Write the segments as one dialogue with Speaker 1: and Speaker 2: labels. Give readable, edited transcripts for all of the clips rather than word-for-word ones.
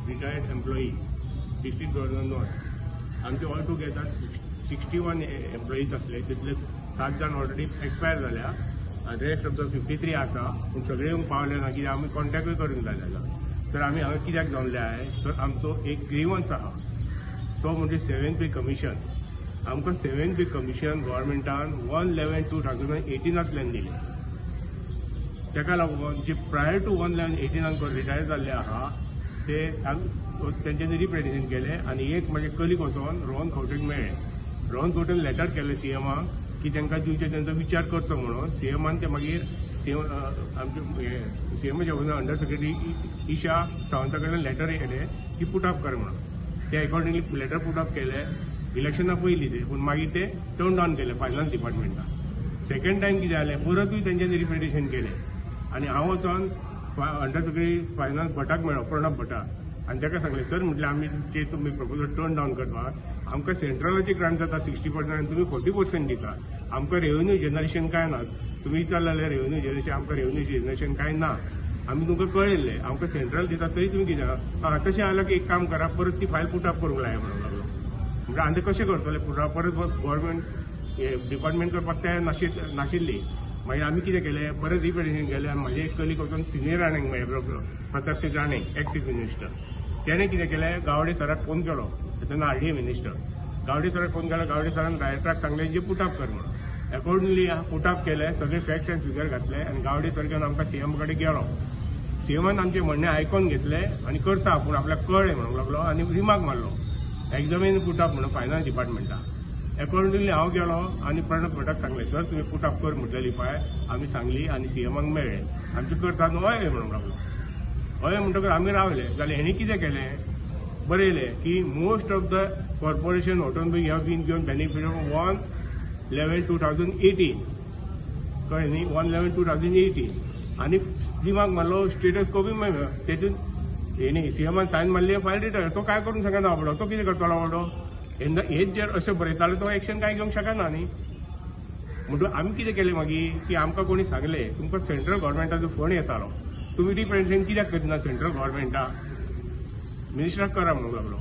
Speaker 1: retired employees, district governor north. आमचे all together 61 employees असले, तितले 7 जाण ऑलरेडी एक्सपायर झाल्या आणि रेस्ट ऑफ द 53 आसा, पूण सगळे येवंक पावले ना कित्याक आमी कॉन्टॅक्टूय करूंक जाय. तर आमी हांगा कित्याक जमले आहे, तर आमचो एक ग्रीवन्स आहा तो म्हणजे 7th पे कमिशन. आमकां 7th पे कमिशन गव्हर्मेंटान 1/11/2018 दिले. ताका लागून जे प्रायर टू 1/11/18 रिटायर जाल्ले आहा ते त्यांच्यानी रिप्रेझेंटेशन केले आणि एक म्हणजे कलीग वचून रोहन खंवटेक मेळ्ळे. रोहन खंवटेन लेटर केले सीएमाक की तांकां दिवचे त्यांचा विचार करचो म्हणून. सीएमान ते मागीर आमचे सीएमाच्या वचून अंडर सेक्रेटरी ईशा सावंता कडल्यान लेटर येयले की पुटअप कर म्हणून. ते अकॉर्डिंगली लेटर पुटअप केले इलेक्शना पयलीं ते, पूण मागीर ते टर्न डावन केले फायनान्स डिपार्टमेंटान. सेकंड टायम कितें जालें, परतूय त्यांच्यानी रिप्रेझेंटेशन केले आणि हांव वचून अंडर सेक्रेटरी फायनान्स भटाक मेळ्ळो, प्रणब भटाक, आणि ताका सांगले सर म्हटलें आमी जे तुमी प्रपोजल टर्न डावन करतात, आमकां सेंट्रलाची ग्रांट जाता 60% आनी तुमी 40% दितात. आमकां रेव्हेन्यू जनरेशन काय ना. तुमी विचारलें जाल्यार रेव्हेन्यू जनरेशन आमकां रेव्हेन्यू जनरेशन काय ना. आमी तुमकां कळयल्लें आमकां सेंट्रल दितात तरी तुमी कित्याक तशें जाल्यार की एक काम करा, परत ती फायल पुटअप करूंक लाय म्हणून लागलो. म्हणजे आनी कशें करतले पुटअप, परत गव्हर्मेंट डिपार्टमेंट करपाक तयार नाशिल्ली. मागीर आमी कितें केलें, परत रिप्रेझेंटेशन केलें आनी म्हाजे एक कलीग वचून सिनियर राणेंक मेळ्ळो, Pratap Singh Rane, ex chief minister. त्याने कितें केलें, गावडे सराक फोन केलो, तेन्ना RDA मिनिस्टर. गावडे सराक फोन केलो, गावडे सरान डायरेक्टराक सांगलें जे पुटअप कर म्हणून. अकॉर्डिंगली पुटअप केलें, सगळे फॅक्ट एंड फिगर घातले आणि गावडे सर घेवन आमकां सीएम कडेन गेलो. सीएमान आमचे म्हणणें आयकून घेतले आणि करता पूण आपल्याक कळ्ळें म्हणूंक लागलो आणि रिमार्क मारलो एग्जामीन पुटअप म्हणून फायनान्स डिपार्टमेंटाक. अकॉर्डिंगली हांव गेलो आणि प्रणब भटाक सांगलें सर तुमी पुटअप कर म्हटलेली पळय. आमी सांगली आणि सीएमाक मेळ्ळे. आमचे करता न्हू हय म्हणूंक लागलो. हय म्हणटकच आमी रावले. जाल्यार हेणी कितें केलें, बरयलें की most of the corporation automobile have been given benefit of 1/11/2018 कळ्ळें न्ही, 1/11/2018 आणि रिमार्क मारलो स्टेटस को बी मेळ्ळो. तेतून हेणी सीएमान सायन मारली फायल रिटायर. तो काय करूंक शकना बाबडो, तो कितें करतलो बाबडो. हेच जर अशें बरयतालो तो एक्शन काय घेवंक शकना न्ही. म्हणटून आमी कितें केलें मागीर की आमकां कोणी सांगलें तुमकां सेंट्रल गव्हर्मेंटाचो फोन येतालो, तुमी रिप्रेझेंटेशन कित्याक करिना सेंट्रल गव्हर्मेंटाक, मिनिस्टराक करा म्हणूंक लागलो.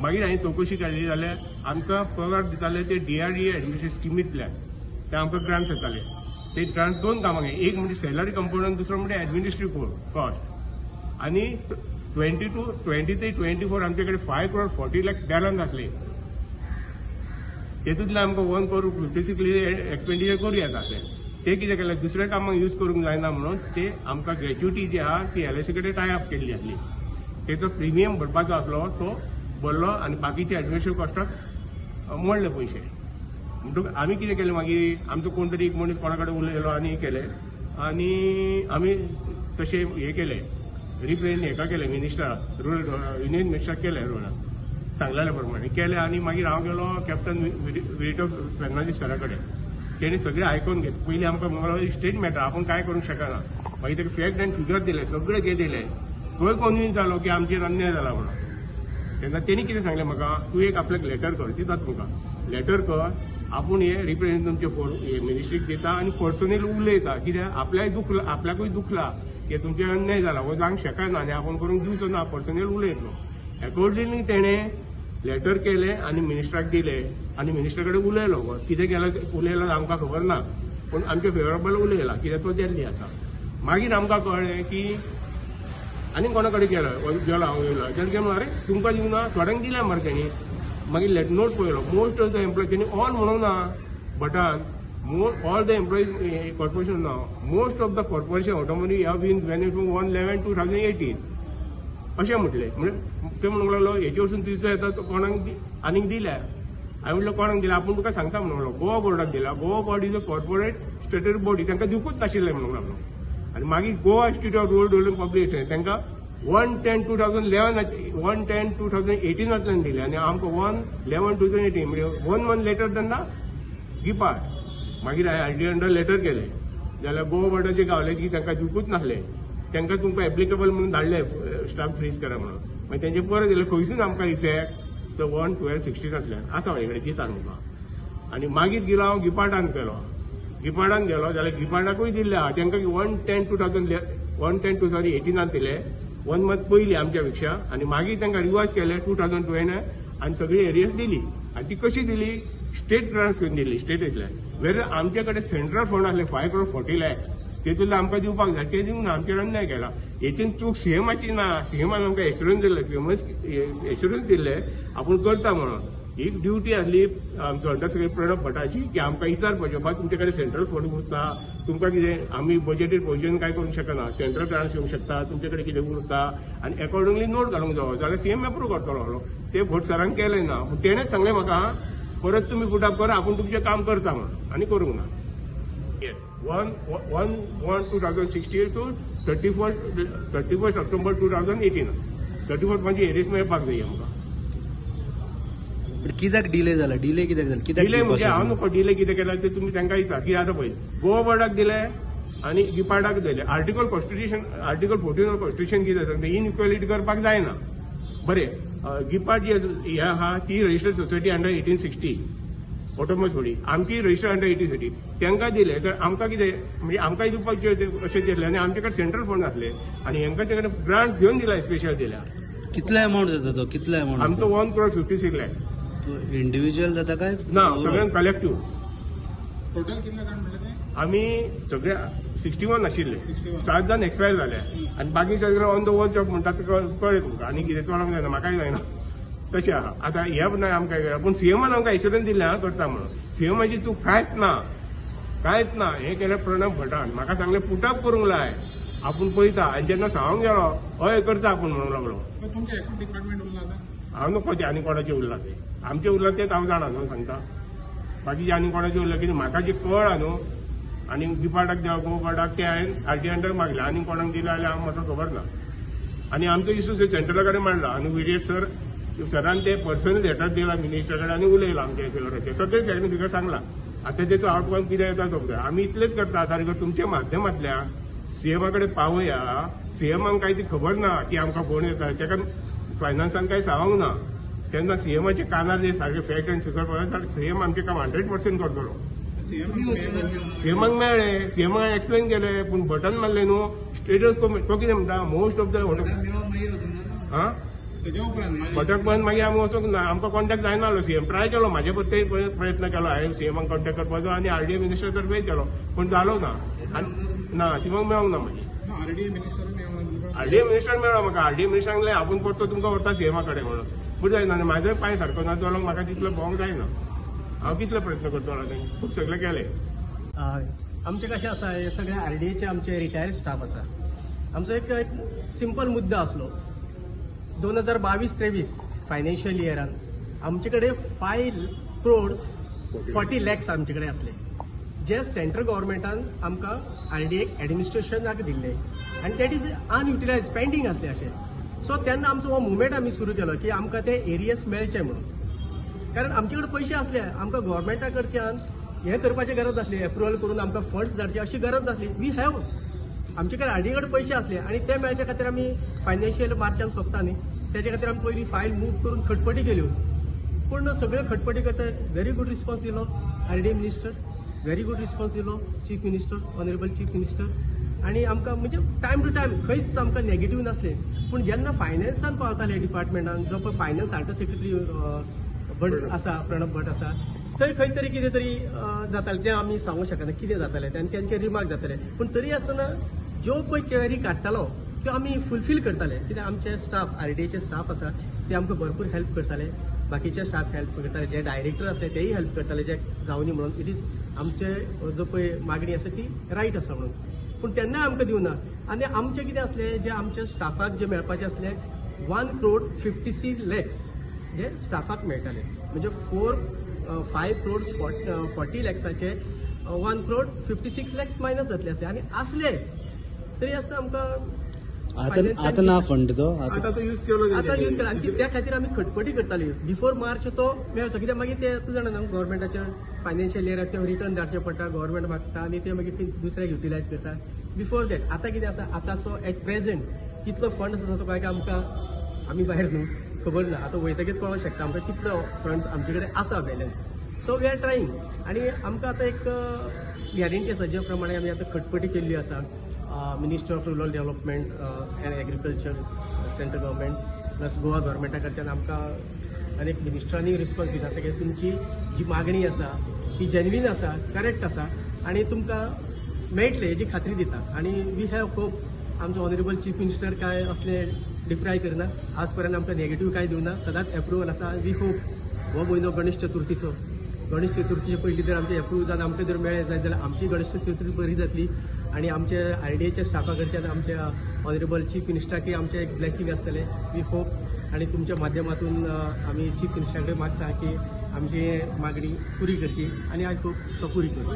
Speaker 1: मागीर हांवें चवकशी केली जाल्यार आमकां पगार दिताले ते DRDA एडमिनिस्ट्रेशन स्किमींतल्यान ते आमकां ग्रांट्स येताले. ते ग्रांट 2 कामाक, एक म्हणजे सॅलरी कंपोनंट, दुसरो म्हणजे एडमिनिस्ट्रेटिव्ह कॉस्ट. आणि 23-24 आमचे कडेन 5 crore 40 lakhs बॅलन्स आसले. तेतूंतल्यान आमकां 1 crore बेसिकली एक्सपेंडिचर करूं येता. ते कितें केलें, दुसऱ्या कामाक यूज करूंक जायना म्हणून ते आमकां ग्रॅच्युटी जी आहा ती LIC कडेन टाय अप केल्ली आसली. तेचो प्रिमियम भरपाचो आसलो तो भरलो आणि बाकीचे एडमिनिस्ट्रेटिव्ह कॉस्टाक मोडले पयशे. म्हणटकूच आमी कितें केलें मागीर आमचो कोण तरी एक मनीस कोणा कडेन उलयलो आनी केलें आनी आमी तशें हें केलें, रिप्रेझेंट हेका केलें मिनिस्टराक, रुरल युनियन मिनिस्टराक केलें, रुरल सांगलेल्या प्रमाणे केलें. आनी मागीर हांव गेलो कॅप्टन विरिटो फर्नांडीस सरा कडेन. तेणी सगळें आयकून घेतलें. पयलीं आमकां म्हणलो स्टेट मॅटर आपूण काय करूंक शकना. मागीर ताका फॅक्ट एंड फिगर दिले, सगळे कितें दिले. थंय कन्विन्स जालो की आमचेर अन्याय जाला म्हणून. तेन्ना तेणी कितें सांगलें म्हाका, तूं एक आपल्याक लेटर कर, दितात तुमकां लेटर कर, आपूण हे रिप्रेझेंटेशन तुमचे मिनिस्ट्रीक दिता आनी पर्सनली उलयता. कित्याक आपल्याकूय दुखला की तुमचे अन्याय जाला, हो जावंक शकना आनी आपूण करूंक दिवचो ना, पर्सनली उलयतलो. अकॉर्डिंगली तेणें लेटर केलें आनी मिनिस्टराक दिलें आनी मिनिस्टर कडेन उलयलो. कितें केलं उलयलो आमकां खबर ना, पूण आमचे फेवरेबल उलयला कित्याक तो दिल्ली आसा. मागीर आमकां कळ्ळें की आनी कोणा कडेन गेलो हांव येयलो तेन्ना गेलो, अरे तुमकां दिवना, थोड्यांक दिल्या मरे तेणी. मागीर नोट पळयलो, मोस्ट ऑफ द एम्प्लॉय तेणी ऑल म्हणूंक ना बटान, ऑल द एम्प्लॉईज कॉर्पोरेशन ना, most of the corporation automobile have been benefit 1/11/2018 अशें म्हटलें. म्हणजे ते म्हणूंक लागलो हेचे वरसून तिजो येता तो कोणाक आनीक दिल्या. हांवें म्हटलं कोणाक दिल्या, आपूण तुका सांगता म्हणूंक लागलो. गोवा बोर्डाक दिला. Goa board is a corporate statutory body, तांकां दिवंकूच नाशिल्लें म्हणूंक लागलो. आनी मागीर Goa institute of road development publication तांकां 1/10/2018 दिले आनी आमकां 1/11/2018 म्हणजे 1 month लेटर तेन्ना गिपार्ट. मागीर हांवें RDA अंडर लेटर केलें जाल्यार गोवा बोर्डाचे गावले की तांकां दिवंकूच नासले. तांकां तुमकां एप्लिकेबल म्हणून धाडले स्टाफ फ्रीज करा म्हणून. मागीर तेंचे परत येयले खंयसून आमकां इफेक्ट तर 1/12/16 आसा म्हाजे कडेन दितात म्हाका. आनी मागीर गेलो हांव गिपार्टान गेलो जाल्यार गिपार्टाकूय दिल्ले आहा. तांकां 1/10/2018 दिले, 1 मंथ पयलीं आमच्या पेक्षा आणि मागीर तांकां रिवायज केले 2012 आणि सगळी एरियाज दिली आणि ती कशी दिली स्टेट ग्रांट्स करून दिली स्टेटीतल्या वेर आमचे कडेन सेंट्रल फंड आसले 5 crore 40 lakhs तेतूंतले आमकां दिवपाक जाय ते दिवंक ना आमचेर अन्याय केला हेतून चूक सीएमाची ना सीएमान आमकां एश्युरन्स दिले एश्युरन्स दिले आपूण करता म्हणून ही ड्युटी आसली आमचो अंडर सेक्रेटरी प्रणब भटाची की आमकां विचारपाचें बाबा तुमचे कडेन सेंट्रल फंड उरता तुमकां कितें आमी बजेटीर पयशेन काय करूंक शकना सेंट्रल ग्रांट्स येवंक शकता तुमचे कडेन कितें उरता आनी अकॉर्डिंगली नोट घालूंक जावो जाल्यार सीएम अप्रूव्ह करतलो ते भट सरान केलें ना पूण तेणेच सांगलें म्हाका परत तुमी पुटअप करा आपूण तुमचें काम करता म्हणून आनी करूंक ना yes 1/1/2016 to 31st October 2018 31st म्हणजे एरियस मेळपाक जाय आमकां
Speaker 2: कित्याक डिले जाला डिले कित्याक जाला
Speaker 1: डिले म्हणजे हांव नको डिले कितें केला ते तुमी तांकां विचार कितें आतां पळय गोवा बोर्डाक दिले आनी गिपार्डाक दिले आर्टिकल 14 कॉन्स्टिट्युशन कितें सांगता इनइक्वेलिटी करपाक जायना बरें गिपार्ड जी आहा ती रजिस्टर्ड सोसायटी अंडर 1860 ऑटोमस थोडी आमची रजिस्टर अंडर 1860 तांकां दिले तर आमकां कितें म्हणजे आमकांय दिवपाक अशें दिले आनी आमचे कडेन सेंट्रल फंड आसले आनी हांकां ते कडेन ग्रांट्स घेवन दिला स्पेशल दिल्या
Speaker 2: कितले अमाउंट जाता तो कितले अमाउंट
Speaker 1: आमचो 1 crore 56 lakhs
Speaker 2: इंडिव्हिज्युअल जाता काय
Speaker 1: ना सगळ्यांक कलेक्टिव्ह
Speaker 3: टोटल कितले जाण म्हणले ते
Speaker 1: आमी सगळे 61 आशिल्ले 7 जाण एक्सपायर जाले आनी बाकी सगळे ऑन द वर्क जॉब म्हणटात कळ्ळें तुमकां आनी कितें चलोंक जायना म्हाकाय जायना तशें आहा आतां हे ना आमकां कळ्ळें पूण सीएमान आमकां एश्युरन्स दिल्लें हां करता म्हणून सीएमाची चूक कांयच ना हें केलें प्रणब भटान म्हाका सांगलें पुटअप करूंक लाय आपूण पळयता आनी जेन्ना सांगूंक गेलो हय करता आपूण म्हणूंक लागलो
Speaker 3: तुमचे एकूच डिपार्टमेंट उरला आतां
Speaker 1: हांव नको ते आनी कोणाचे उरला ते आमचे उरला तेच हांव जाणा न्हू सांगता बाकीचे आनी कोणाचे उरला कितें म्हाका जे कळ्ळा न्हू आनी गिपार्डाक देवा गोपार्डाक ते हांवें आरटी अंडर मागले आनी कोणाक दिले जाल्यार हांव म्हाका खबर ना आनी आमचो इश्यू सेंट्रला कडेन मांडला आनी विडिएट सरान ते पर्सनल लेटर दिला मिनिस्टर कडेन आनी उलयला आमच्या फेवराचेर सगळे सॅग्निफिकट सांगला आतां तेचो आउटकम कितें येता तो आमी इतलेच करता आतां तुमच्या माध्यमांतल्यान सीएमा कडेन पावया सीएमाक कांय ती खबर ना की आमकां फोन येता ताका फायनान्सान कांय सांगूंक ना तेन्ना सीएमाच्या कानार जे सारके फॅक्ट आनी फिगर पळयत जाल्यार सीएम आमचें काम 100% करतलो सीएमाक मेळ्ळे सीएमाक एक्सप्लेन केले पूण बटन मारले न्हू स्टेटस तो कितें म्हणटा मोस्ट ऑफ द हां बटक बंद मागीर आमी वचूंक ना आमकां कॉन्टॅक्ट जायना जालो सीएम ट्राय केलो म्हाजे परते प्रयत्न केलो हांवें सीएमाक कॉन्टॅक्ट करपाचो आनी आरडीए मिनिस्टर तर्फे केलो पूण जालो ना ना सीएमाक मेळोंक ना मागीर आरडीए मिनिस्टर मेळ्ळो म्हाका आरडीए मिनिस्टर सांगलें आपूण परतो तुमकां व्हरता सीएमा कडेन म्हणून पूण जायना म्हाजोय पांय सारको ना चलोंक म्हाका तितलो भोंवंक जायना हांव कितले प्रयत्न करतलो तें खूब सगळे केले
Speaker 4: आमचे कशें आसा हे सगळे आरडीएचे आमचे रिटायर्ड स्टाफ आसा आमचो एक सिंपल मुद्दो आसलो 2022-23 फायनान्शियल इयरान आमचे कडेन 5 crores 40 lakhs आमचे कडेन आसले जे सेंट्रल गव्हर्मेंटान आमकां आरडीएक एडमिनिस्ट्रेशनाक दिल्ले आनी दॅट इज अनयुटिलायज पेंडींग आसले अशें सो तेन्ना आमचो हो मुवमेंट आमी सुरू केलो की आमकां ते एरियस मेळचे म्हणून कारण आमचे कडेन पयशे आसले आमकां गव्हर्मेंटा कडच्यान हें करपाची गरज नासली एप्रुवल करून आमकां फंड्स धाडचे अशी गरज नासली वी हॅव आमचे कडेन आरडीए कडेन पयशे आसले आनी ते मेळचे खातीर आमी फायनान्शियल मार्चान सोंपता न्ही तेजे खातीर आमी पयलीं फायल मूव करून खटपटी केल्यो पूण सगळे खटपटी करता व्हेरी गूड रिस्पॉन्स दिलो RDA minister very good response दिलो chief minister honourable chief minister आनी आमकां म्हणजे टायम टू टायम खंयच आमकां नेगेटीव नासलें पूण जेन्ना फायनान्सान पावताले डिपार्टमेंटान जो पळय फायनान्स अंडर सेक्रेटरी भट आसा प्रणब भट आसा थंय खंय तरी कितें तरी जातालें तें आमी सांगूं शकना कितें जातालें आनी तेंचे रिमार्क जाताले पूण तरी आसतना ज्यो पळय क्वेरी काडटालो त्यो आमी फुलफील करताले कित्याक आमचे स्टाफ आरडीएचे स्टाफ आसा ते आमकां भरपूर हेल्प करताले बाकीचे स्टाफ हेल्प करताले जे डायरेक्टर आसले तेय हेल्प करताले जे जावनी म्हणून इट इज आमचे जो पळय मागणी आसा ती रायट आसा म्हणून पूण तेन्ना आमकां दिवना आनी आमचें कितें आसलें जे आमच्या स्टाफाक जे मेळपाचें आसलें 1 crore 56 lakhs जे स्टाफाक मेळटाले म्हणजे 5 crore 40 lakhsचे 1 crore 56 lakhs मायनस जातले आसले आनी आसले तरी आसतना आमकां
Speaker 2: आता ना फंड तो
Speaker 1: आता तो यूज केलो
Speaker 4: आता यूज केला आनी त्या खातीर आमी खटपटी करताली बिफोर मार्च तो मेळचो कित्याक मागीर ते तूं जाणा न्हू गव्हर्मेंटाच्या फायनान्शियल इयराक ते रिटर्न धाडचे पडटा गव्हर्मेंट मागता आनी ते मागीर दुसऱ्याक युटिलायज करता बिफोर दॅट आतां कितें आसा आतां सो एट प्रेझेंट कितलो फंड आसा तो काय आमकां आमी भायर न्हू खबर ना आतां वयतकीच कळोंक शकता आमकां कितलो फंड्स आमचे कडेन आसा balance so we R trying आनी आमकां आतां एक गॅरंटी आसा ज्या प्रमाणे आमी आतां खटपटी केल्ली आसा minister of rural development and agriculture central government plus Goa गव्हर्मेंटा कडच्यान आमकां आनीक मिनिस्टरांनी रिस्पॉन्स दिता आसा की तुमची जी मागणी आसा ती जेन्युइन आसा करेक्ट आसा आनी तुमकां मेळटले हेजी खात्री दिता आनी वी हॅव होप आमचो ऑनरेबल चीफ मिनिस्टर काय असले डिप्राय करना आज पर्यंत आमकां नेगेटीव काय दिवना सदांच एप्रुवल आसा वी होप हो म्हयनो गणेश चतुर्थीचो गणेश चतुर्थीचे पयलीं जर आमचे एप्रूव जावन आमकां जर मेळ्ळें जाल्यार आमची गणेश चतुर्थी बरी जातली आनी आमचे आरडीएच्या स्टाफा कडच्यान आमच्या ऑनरेबल चीफ मिनिस्टराकय आमचें एक ब्लेसिंग आसतलें वी होप आनी तुमच्या माध्यमातून आमी चीफ मिनिस्टरा कडेन मागता की आमची मागणी पुरी करची आनी आय होप तो पुरी करची